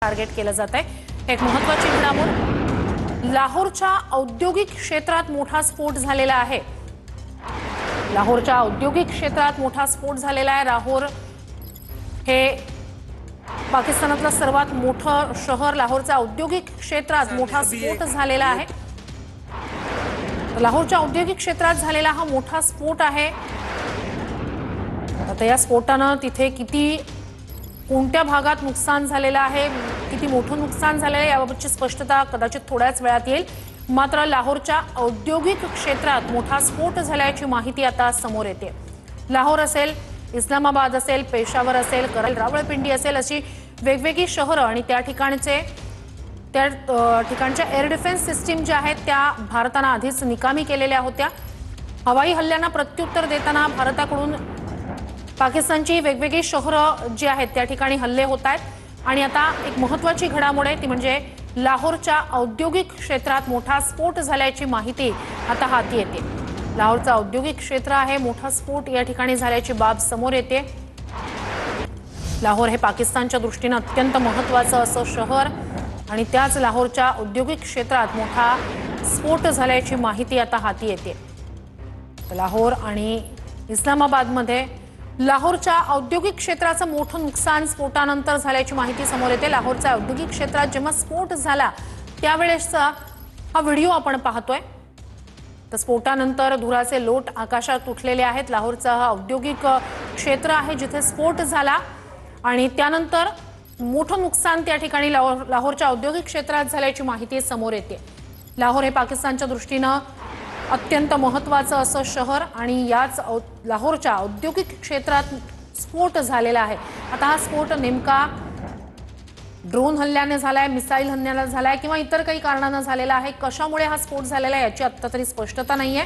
Target केलं जात आहे। एक महत्त्वाची घडामोड, लाहोरच्या औद्योगिक क्षेत्रात मोठा स्फोट झालेला आहे। लाहोरच्या औद्योगिक क्षेत्रात मोठा स्फोट झालेला आहे। लाहोर हे पाकिस्तानातलं सर्वात मोठं शहर, लाहोरच्या औद्योगिक क्षेत्रात मोठा स्फोट झालेला आहे। लाहोरच्या औद्योगिक क्षेत्रात झालेला हा मोठा स्फोट आहे। आता या स्फोटानं तिथे किती कोणत्या भागात नुकसान झालेलं आहे, किती मोठं नुकसान झालेलं आहे याबाबतची स्पष्टता कदाचित थोड्याच वेळात येईल। मात्र लाहोरच्या औद्योगिक क्षेत्रात मोठा स्फोट झाल्याची माहिती आता समोर येते। लाहोर असेल, इस्लामाबाद असेल, पेशावर असेल, कराची, रावळपिंडी असेल, अशी वेगवेगळी शहरं आणि त्या ठिकाणच्या एअर डिफेन्स सिस्टीम ज्या आहेत त्या भारतानं आधीच निकामी केलेल्या होत्या। हवाई हल्ल्यांना प्रत्युत्तर देताना भारताकडून पाकिस्तानची वेगवेगळी शहरं जी आहेत त्या ठिकाणी हल्ले होत आहेत आणि आता एक महत्त्वाची घडामोड आहे ती म्हणजे लाहोरच्या औद्योगिक क्षेत्रात मोठा स्फोट झाल्याची माहिती आता हाती येते। लाहोरचा औद्योगिक क्षेत्र आहे, मोठा स्फोट या ठिकाणी झाल्याची बाब समोर येते। लाहोर हे पाकिस्तानच्या दृष्टीने अत्यंत महत्त्वाचं असं शहर आणि त्याच लाहोरच्या औद्योगिक क्षेत्रात मोठा स्फोट झाल्याची माहिती आता हाती येते। लाहोर आणि इस्लामाबादमध्ये लाहोरच्या औद्योगिक क्षेत्राचं मोठं नुकसान स्फोटानंतर झाल्याची माहिती समोर येते। लाहोरच्या औद्योगिक क्षेत्रात जेव्हा स्फोट झाला त्यावेळेसचा हा व्हिडिओ आपण पाहतोय। तर स्फोटानंतर धुराचे लोट आकाशात उठलेले आहेत। लाहोरचा हा औद्योगिक क्षेत्र आहे जिथे स्फोट झाला आणि त्यानंतर मोठं नुकसान त्या ठिकाणी लाहोरच्या औद्योगिक क्षेत्रात झाल्याची माहिती समोर येते। लाहोर हे पाकिस्तानच्या दृष्टीनं अत्यंत महत्त्वाचं असं शहर आणि याच लाहोरच्या औद्योगिक क्षेत्रात स्फोट झालेला आहे। आता हा स्फोट नेमका ड्रोन हल्ल्याने झालाय, मिसाईल हल्ल्याने झालाय किंवा इतर काही कारणाने झालेला आहे, कशामुळे हा स्फोट झालेला आहे याची आता तरी स्पष्टता नाहीये।